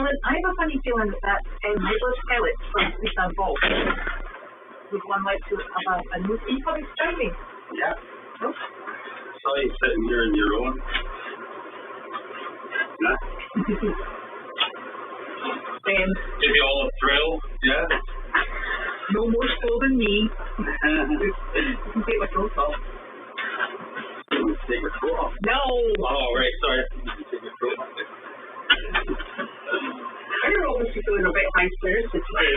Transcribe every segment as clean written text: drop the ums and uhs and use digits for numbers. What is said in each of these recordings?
I have a funny feeling that Nicholas Pellets from Lisa Ball would one like to have a new e-public driving. Yeah. No? So you're sitting here on your own. Nah. Give you all a thrill, yeah? No more slow than me. You can take my coat off. Take your coat off? No! Oh, right, sorry. You can take your coat off. You're obviously feeling a bit high-spirited today.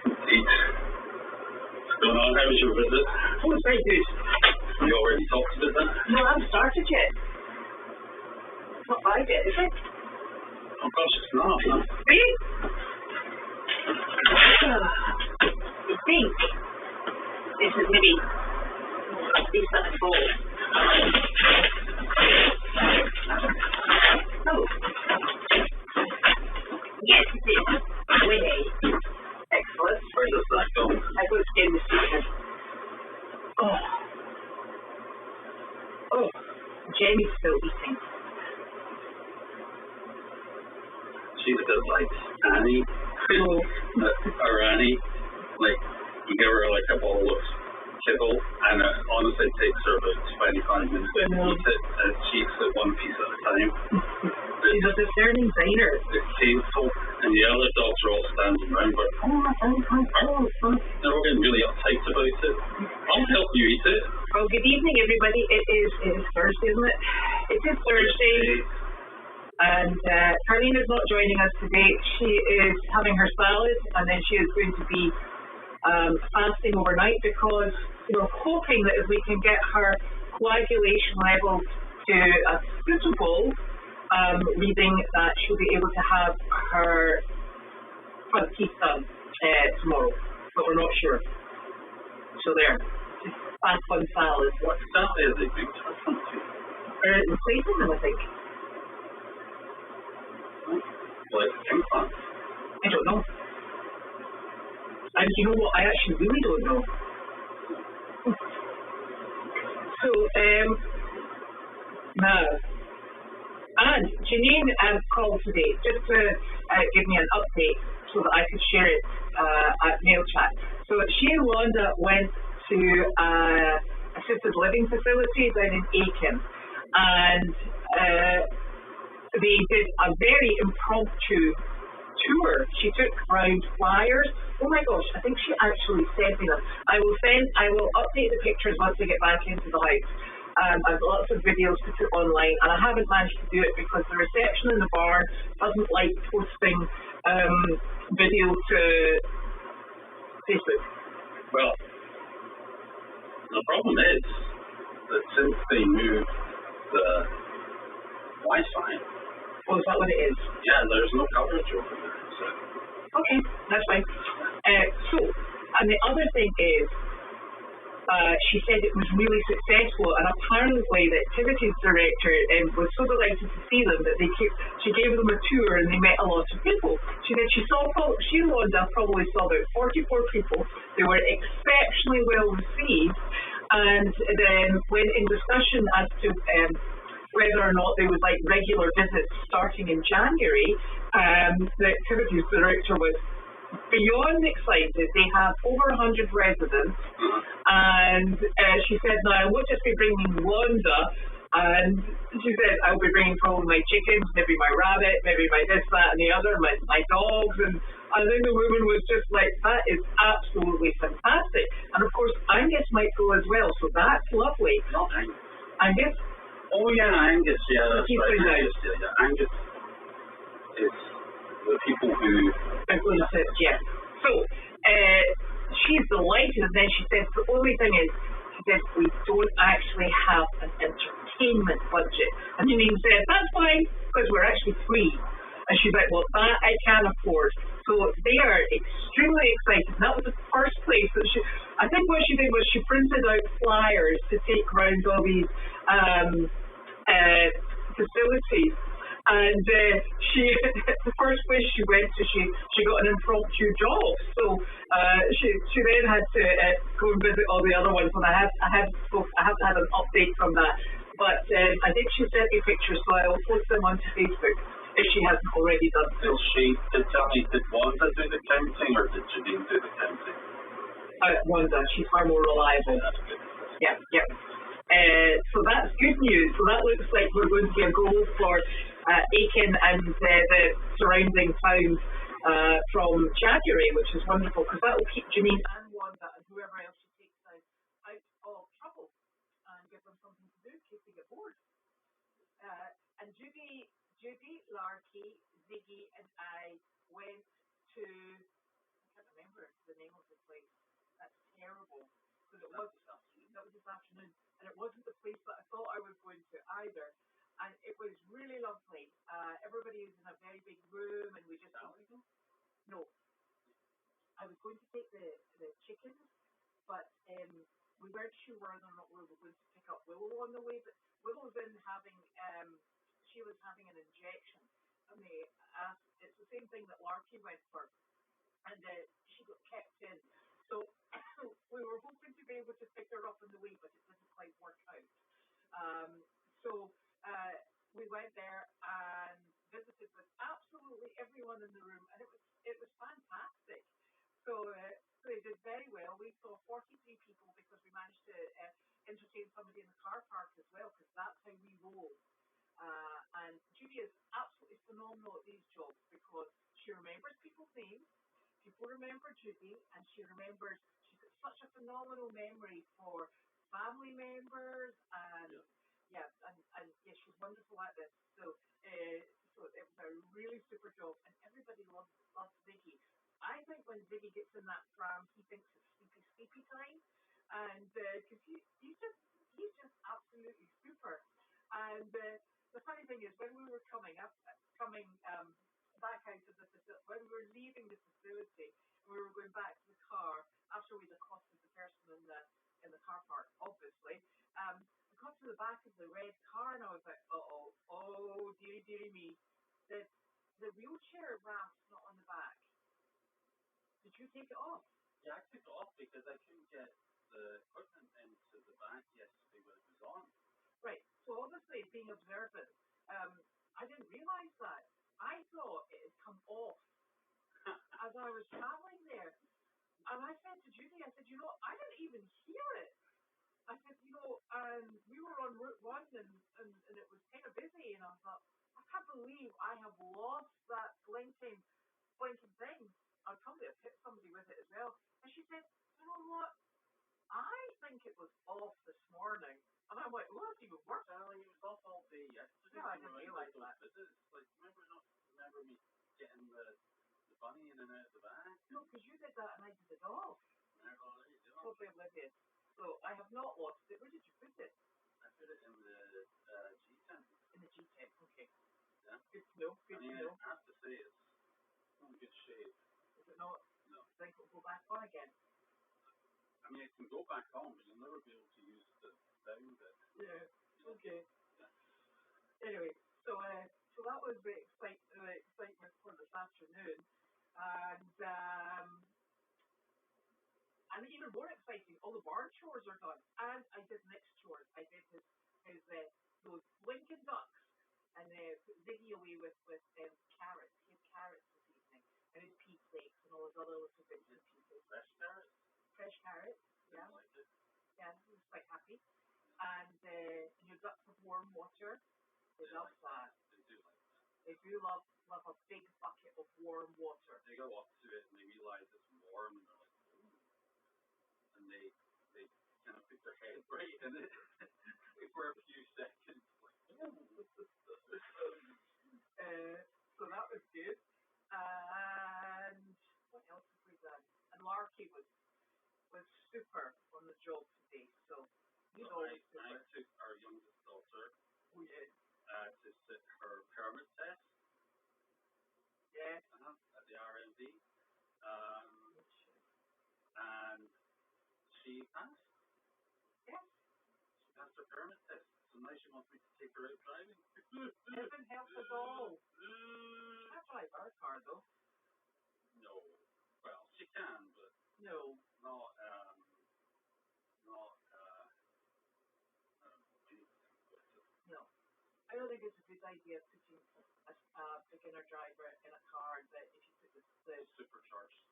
Indeed. What's going on? How was your visit? Oh, it's very good. You already talked about that? No, I haven't started yet. It's not bad yet, is it? Oh gosh, it's not. No. See? I think this is maybe a decent ball. Oh. Yes, it is. Winnie. Excellent. Where does that go? I go to in the future. Oh. Oh. Jamie's still eating. She's a bit like Annie. Or Annie. Like, you give her like a bowl of kibble, and it honestly takes her about 25 minutes to eat it, and she eats it one piece at a time. She's a discerning diner. It's painful, and the other dogs are all standing around, but they're all getting really uptight about it. I'll help you eat it. Well, good evening, everybody. It is Thursday, isn't it? It is Thursday. And Carlene is not joining us today. She is having her salad, and then she is going to be fasting overnight because we're hoping that if we can get her coagulation level to a suitable reading, that she'll be able to have her front teeth done tomorrow. But we're not sure. So there. Just fast on salad. What exactly is it doing to her front teeth? Replacing them, I think. Like implants? I don't know. And you know what? I actually really don't know. So, now, and Janine called today just to give me an update so that I could share it at Mail Chat. So she and Wanda went to assisted living facility down in Aiken, and they did a very impromptu tour. She took round flyers. Oh my gosh, I think she actually sent me them. I will update the pictures once I get back into the house. I've got lots of videos to put online, and I haven't managed to do it because the reception in the barn doesn't like posting video to Facebook. Well, the problem is that since they moved the Wi-Fi. Oh, is that what it is? Yeah, there's no coverage over there. So. Okay, that's fine. So, and the other thing is, she said it was really successful, and apparently the activities director was so delighted to see them that she gave them a tour and they met a lot of people. She said she and Wanda probably saw about 44 people. They were exceptionally well received, and then when in discussion as to whether or not there was like regular visits starting in January, the activities director was beyond excited. They have over 100 residents, and she said, now I won't just be bringing Wanda, and she said, I'll be bringing probably my chickens, maybe my rabbit, maybe my this, that, and the other, my dogs, and I think the woman was just like, that is absolutely fantastic. And of course, Angus might go as well, so that's lovely. Not Angus. Angus? Oh yeah, Angus, yeah, that's right. Angus is the people who... Yeah. So, she's delighted, and then she says, the only thing is, she says, we don't actually have an entertainment budget. And Janine said, that's fine, because we're actually free. And she's like, well, that I can afford. So they are extremely excited. And that was the first place that I think what she did was she printed out flyers to take around all these facilities. And the first place she went to, she got an impromptu job. So she then had to go and visit all the other ones. And I haven't had an update from that. But I think she sent me pictures, so I will post them onto Facebook. if she hasn't already done so. Did Wanda do the counting or did Janine do the counting? Wanda, she's far more reliable. That's good. Yeah. So that's good news. So that looks like we're going to be a goal for Aiken and the surrounding towns from January, which is wonderful because that will keep Janine and Wanda and whoever else she takes out of trouble and give them something to do in case they get bored. And Judy, Larky, Ziggy, and I went to, I can't remember the name of the place. That's terrible. Because that was this afternoon. And it wasn't the place that I thought I was going to either. And it was really lovely. Everybody was in a very big room and we just... No. I was going to take the chickens, but we weren't sure whether or not we were going to pick up Willow on the way. But Willow's in having... she was having an injection, and they asked, it's the same thing that Larky went for, and she got kept in. So we were hoping to be able to pick her up on the way, but it didn't quite work out. So we went there and visited with absolutely everyone in the room, and it was fantastic. So they did very well. We saw 43 people because we managed to entertain somebody in the car park as well, because that's how we roll. And Judy is absolutely phenomenal at these jobs because she remembers people's names, people remember Judy, and she's got such a phenomenal memory for family members, and she's wonderful at this. So it was a really super job, and everybody loves Ziggy. I think when Ziggy gets in that pram, he thinks it's sleepy time, and because he's just absolutely super. And the funny thing is, when we were coming back out of the facility, when we were leaving the facility, we were going back to the car after we'd accosted the person in the car park, obviously. We got to the back of the red car, and I was like, oh, dearie me, the wheelchair raft's not on the back. Did you take it off? Yeah, I took it off because I couldn't get the equipment into the back yesterday when it was on. Right. So obviously, being observant, I didn't realise that. I thought it had come off as I was travelling there. And I said to Judy, I said, I didn't even hear it. I said, we were on Route 1 and it was kind of busy. And I thought, I can't believe I have lost that blinking thing. I'll probably have hit somebody with it as well. And she said, you know what? I think it was off this morning. And I'm like, well, that's even worse. It was off all day yesterday. Yeah, I didn't realise that. Like, remember me getting the bunny in and out of the bag? No, because you did that and I did it off. Totally oblivious. So I have not lost it. Where did you put it? I put it in the G-Tent. In the G-Tent, okay. Yeah. Good to know. I have to say it's in good shape. Is it not? No. Think it'll go back on again? I mean, it can go back on, but you'll never be able to use the down bit. Yeah. Okay. Yeah. Anyway, so that was the excitement for this afternoon, and even more exciting, all the barn chores are done, and I did Nick's chores. I did his those Lincoln ducks, and put Ziggy away with carrots. He had carrots this evening, and his pea flakes and all his other little bits and pieces. Fresh carrots. Yeah. I liked it. Yeah, he was quite happy. And your ducks have warm water. They love that. They do like that. They do love a big bucket of warm water. They go up to it and they realize it's warm and they're like, ooh. And they kind of put their head right in it for a few seconds. So that was good. And what else have we done? And Larky was super on the job today. So I took our youngest daughter to sit her permit test. Yeah. At the RMD. And she passed. Yes. She passed her permit test. So now she wants me to take her out driving. Heaven help us all. She can't drive our car though. No. Well, she can, but no. Not no. I don't think it's a good idea putting a driver in a car that if you put the supercharged.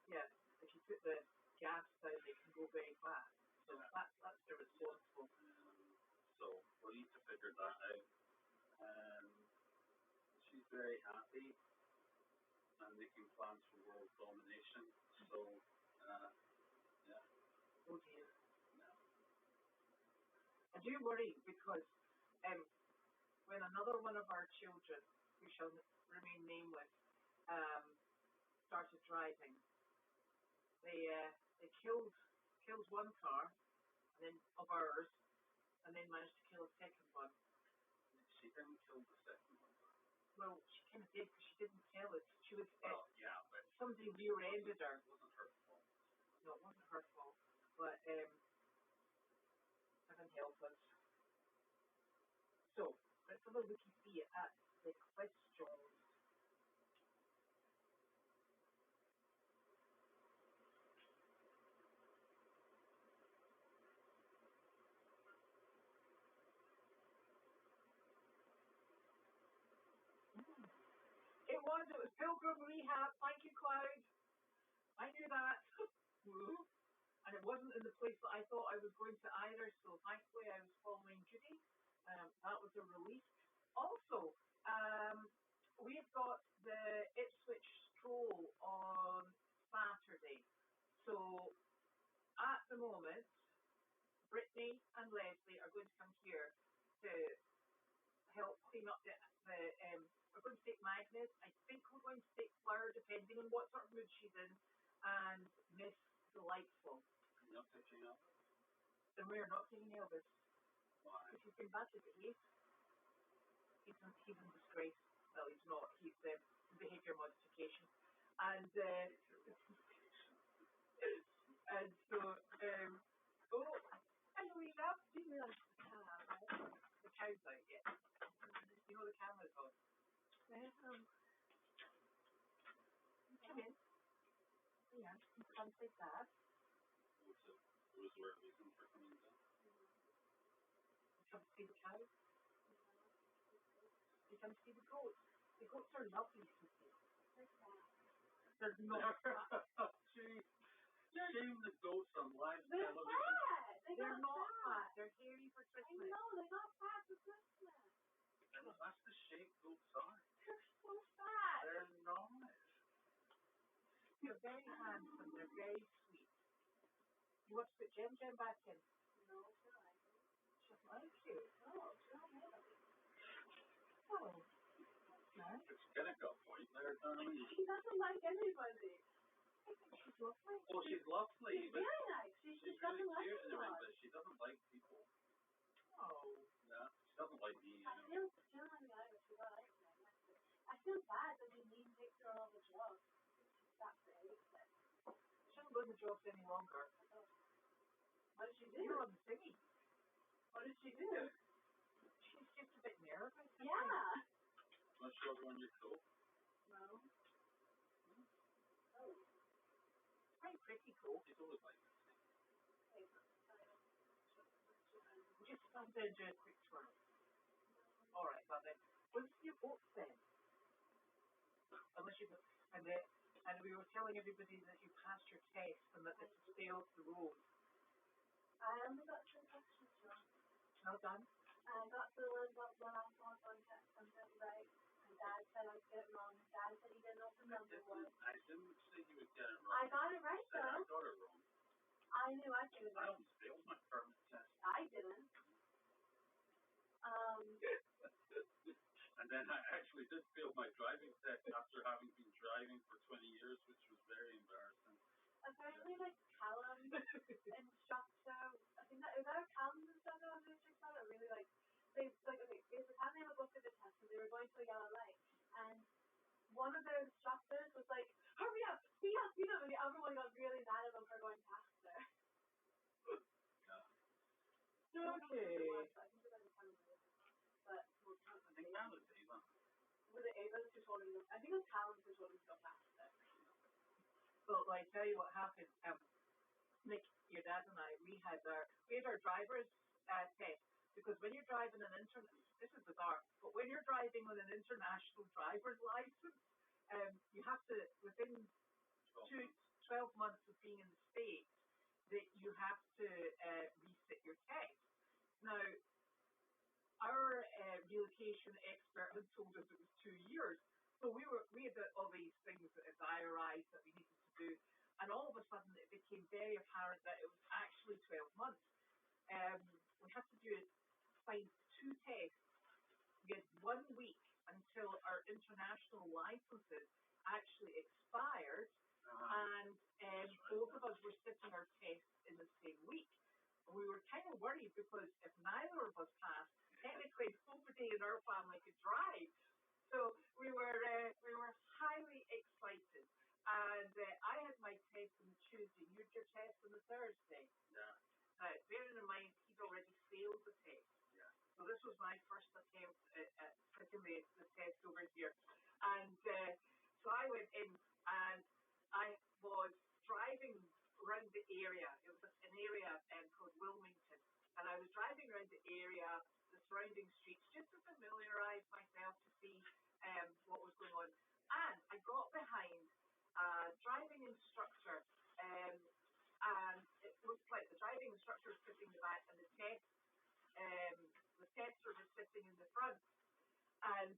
Yeah, if you put the gas down, they can go very fast. So that's irresponsible. So we need to figure that out. She's very happy and making plans for world domination. So, yeah. Oh dear. Yeah. I do worry because when another one of our children, who shall remain nameless, started driving, they killed one car, and then of ours, and then managed to kill a second one. She didn't kill the second one. Well, she kind of did because she didn't tell us. She was yeah, but somebody rear-ended her. It wasn't her fault. No, it wasn't her fault. But heaven help us. So let's have a look-see at the questions. It was Pilgrim Rehab. Thank you, Cloud. I knew that. And it wasn't in the place that I thought I was going to either, so thankfully I was following Judy. That was a relief. Also, we've got the Ipswich Stroll on Saturday. So at the moment, Brittany and Leslie are going to come here to help clean up the we're going to take Magnus. I think we're going to take Flower, depending on what sort of mood she's in, and Miss Delightful. You're not taking Elvis? And we're not taking Elvis. Why? Because he's been badly behaved. He's in disgrace. Well, he's not. He's behaviour modification. And and so hello, love. Do you realise the cow's out yet? You know the camera's on. Come in. Yeah, come say that. Was there a reason for coming down? You come to see the cow? You come to see the goats? The goats are lovely, Sophie. They're not fat. Gee, shame the goats on live They're television. Fat. They're not fat. They're hairy for Christmas. I know, they got fat for Christmas. And that's the shape goats are. They're so fat. They're not. They're very handsome. They're very sweet. You want to put Jem back in? No, she don't like it. She doesn't like you. No, she don't like it. Oh, that's nice. It's gonna go point there, darling. She doesn't like anybody. I think she's lovely. Oh, she's lovely. She's very nice. She She's doesn't really like cute and everything, anyone. but she doesn't like people. Oh. Yeah, she doesn't like me. I feel like she don't like me. I feel bad that you need to take her all the jobs. That's it. She doesn't go in the jobs any longer. What did she do? You're on the singing. What did she do? She's just a bit nervous. Yeah. Not sure when you go. No. Oh. It's very pretty cool. She's always like this. Just stand there and do a quick twirl. Alright, well then, what's your boat then? Unless you and we were telling everybody that you passed your test and that this is failed the road. I only got 2 questions wrong. Well done. I got the last one on test and did right. And Dad said I did it wrong. Dad said he didn't know what the number was. I didn't say you would get it wrong. I got it right I though. got it wrong. I knew I did it I right. almost failed my permit test. I didn't. And then I actually did fail my driving test after having been driving for 20 years, which was very embarrassing. Apparently, like Callum instructor, I think that is that a Callum instructor on the district side? Really like they like okay, they were having a go through the test and they were going to a yellow light, and one of their instructors was like, "Hurry up, speed up, speed up!" And the other one got really mad at them for going faster. Yeah. Okay. I think it was a Callum, but I think that was Ava. was it Ava who told him? I think it was Callum who told him to go faster. Well, I tell you what happened. Nick, your dad and I, we had our driver's test, because when you're driving this is bizarre, but when you're driving with an international driver's license, you have to, within 12 months of being in the States, that you have to resit your test. Now, our relocation expert had told us it was 2 years. So we had all these things diarised that we needed to do, and all of a sudden it became very apparent that it was actually 12 months. We had to find 2 tests. We had 1 week until our international licenses actually expired, and both of us were sitting our tests in the same week. And we were kind of worried because if neither of us passed, technically nobody in our family could drive. So we were highly excited, and I had my test on the Tuesday. You had your test on the Thursday. Yeah. Bearing in mind he'd already failed the test. Yeah. So this was my first attempt at sitting the test over here, and so I went in and I was driving around the area. It was an area called Wilmington, and I was driving around the area, the surrounding streets, just to familiarise myself to see what was going on. And I got behind a driving instructor, and it looked like the driving instructor was sitting in the back, and the tester was sitting in the front. And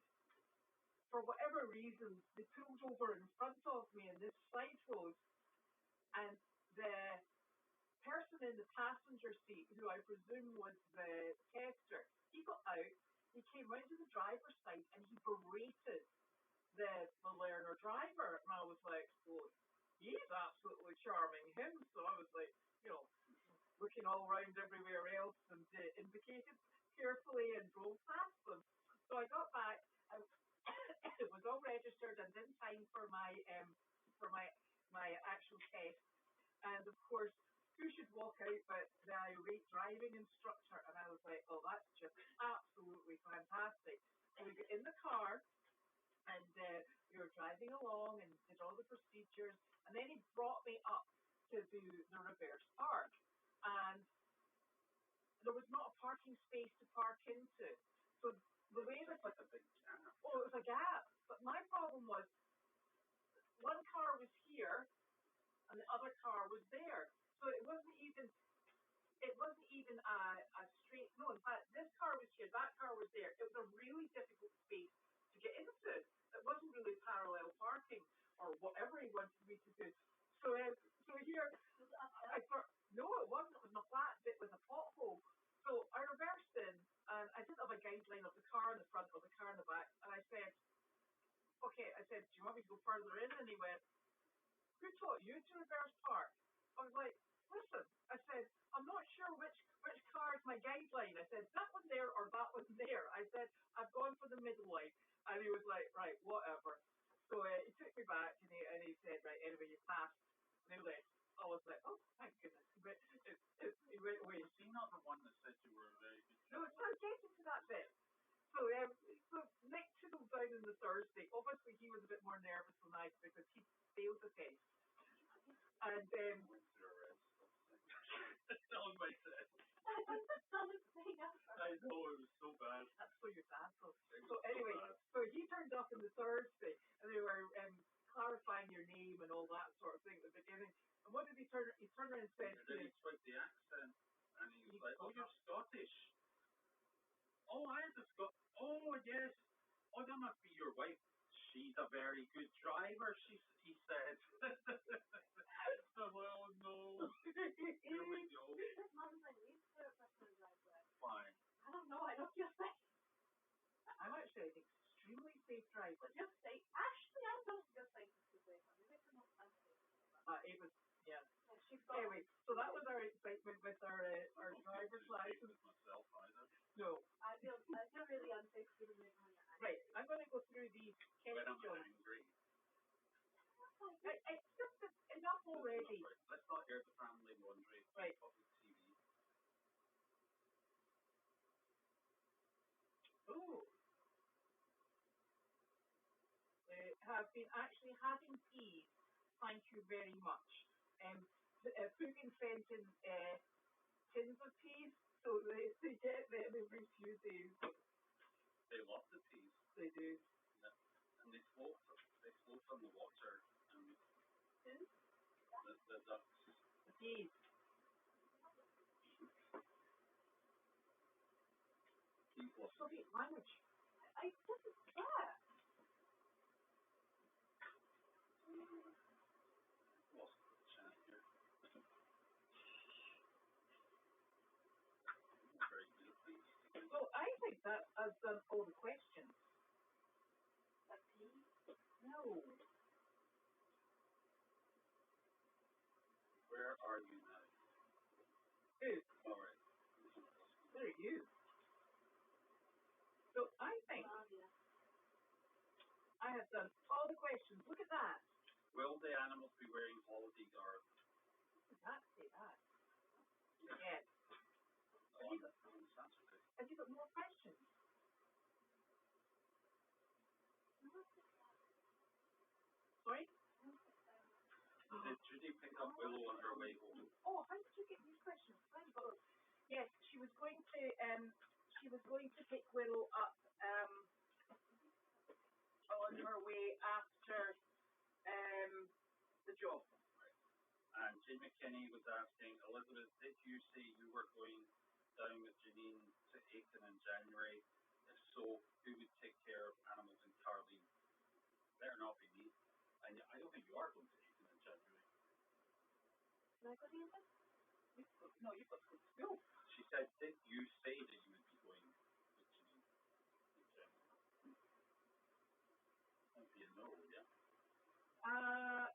for whatever reason, they pulled over in front of me in this side road, and the person in the passenger seat, who I presume was the tester, he got out, he came round to the driver's side, and he berated the learner driver. And I was like, well, he's absolutely charming him. So I was like, looking all around everywhere else, and indicated carefully and drove past them. So I got back, and it was all registered and in time for my actual test. And of course, who should walk out but the irate driving instructor? And I was like, oh, that's just absolutely fantastic. And we got in the car, and we were driving along and did all the procedures. And then he brought me up to do the reverse park. And there was not a parking space to park into. So the way that like a big gap. Oh, it was a gap. But my problem was, one car was here and the other car was there. So it wasn't even a straight, no, in fact, this car was here, that car was there. It was a really difficult space to get into. It wasn't really parallel parking or whatever he wanted me to do. So here, I thought, no, it wasn't. It was a flat bit with a pothole. So I reversed in, and I didn't have a guideline of the car in the front or the car in the back. And I said, do you want me to go further in? And he went, who taught you to reverse park? I was like, listen, I said, I'm not sure which car is my guideline. I said, that one there or that one there. I said, I've gone for the middle line. And he was like, right, whatever. So he took me back, and he said, right, anyway, you passed. And he left. I was like, oh, thank goodness. But he went away. Is he not the one that said you were a very good No, it's not getting to that bit. So Nick took him down on the Thursday. Obviously, he was a bit more nervous than I because he failed the test. And went through a red stuff. That was my test. That's the dumbest thing ever. I know, it was so bad. that's what your dad told. It was So anyway, so bad. so he turned up on the Thursday, and they were clarifying your name and all that sort of thing at the beginning. And what did he turn? He turned around and said And to then me, he spoke the accent, and he was like, oh, you're Scottish. Oh, I had a Oh, yes. Oh, that must be your wife. She's a very good driver, he said. I'm like, oh, no. Here we go. His mom's my least favorite person to drive with. Fine. I don't know, I don't feel safe. I'm actually an extremely safe driver. Just safe. Actually, I don't just safe to safe. Maybe it's the most unsafe. It was, yeah. Yeah, she's got Anyway, so that was our excitement with our driver's license. With myself either. No. I feel really unsafe even when you're angry. Right, I'm going to go through these When I'm questions. angry. It's just enough already. Let's not hear the family laundry. Right. Public TV. Oh. Have been actually having peas. Thank you very much. Pugin sent in tins of peas, so they get them every few days. They love the peas. They do. Yeah. And they float on the water. And the ducks. The peas. Peas love Sophie, language. What is that? lost the chat here. Very good, please. So I think that has done all the questions. Like peas? No. Where are you now? Who? All right. Where are you? So I think Flavia. I have done all the questions. Look at that. Will the animals be wearing holiday garb? Look at that. Say that. Yes. On Saturday. Have you got more questions? Sorry? Did Judy pick up Willow on her way home? Oh, how did you get these questions? How did you got those? Yes, she was going to pick Willow up on her way after the job. And Jane McKinney was asking, Elizabeth, did you say you were going down with Janine to Aiken in January? If so, who would take care of animals in Carleen? Better not be me. And I don't think you are going to Aiken in January. Can I go to Aiken? No, you've got to go to school. She said, did you say that you would be going with Janine in January? That'd be a no, yeah?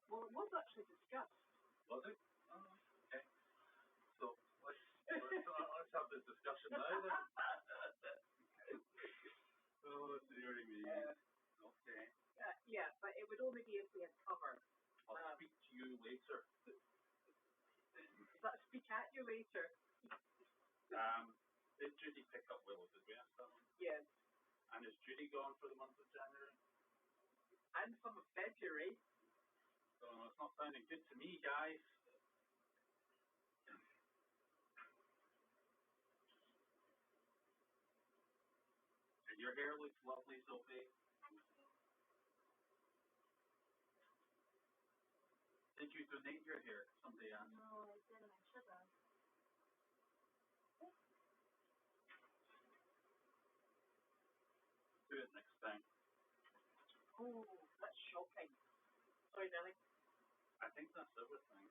Well, it was actually discussed. Was it? Oh, okay. So let's have this discussion now then. Oh, dearie me. Okay. Yeah, but it would only be if we had cover. I'll speak to you later. But speak at you later. Did Judy pick up Willow? Did we ask that one? Yes. And is Judy gone for the month of January? And some of February. Oh, it's not sounding good to me, guys. And your hair looks lovely, Sophie. Thank you. Did you donate your hair? Somebody asked. No, I didn't. I should have. Do it next time. Oh, that's shocking. Sorry, darling. I think that's everything.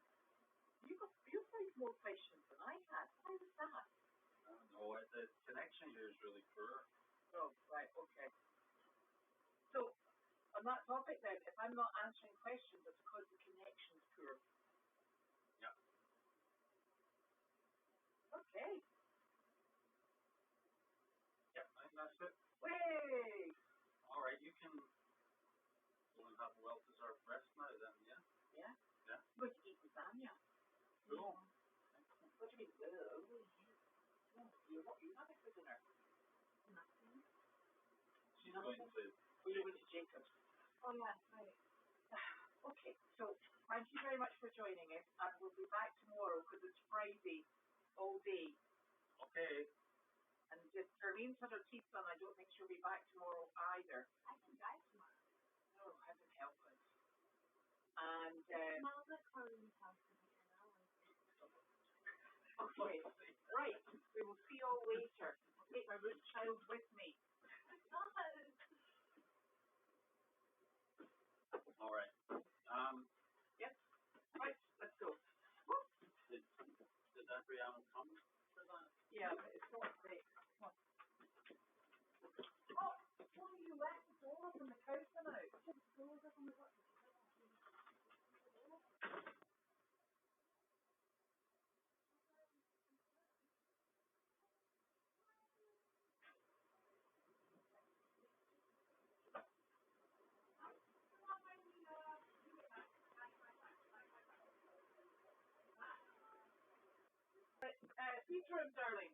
You've played more questions than I had. How was that? I don't know. The connection here is really poor. Oh, right, okay. So, on that topic then, if I'm not answering questions, it's because the connection's poor. Yeah. Okay. Yeah, I think that's it. Way! All right, you can go and have a well-deserved rest now then, yeah? Yeah? Yeah. We're going to eat lasagna. Cool. What do you mean? You're having for dinner? Nothing. She's going to... We're going to Jacob's. Oh, yeah, right. Okay, so thank you very much for joining us, and we'll be back tomorrow because it's Friday all day. Okay. And if Charlene's had her teeth done, I don't think she'll be back tomorrow either. I can drive tomorrow. Oh, heaven help us. And Smells like Carly's house in like an hour. okay, right. We will see you all later. I'll take my root child with me. All right. Yes. Right. Let's go. Did every animal come? Yeah, but it's not great. Come on. Oh, what you left the door open? The cow's come out. Feature him, darling.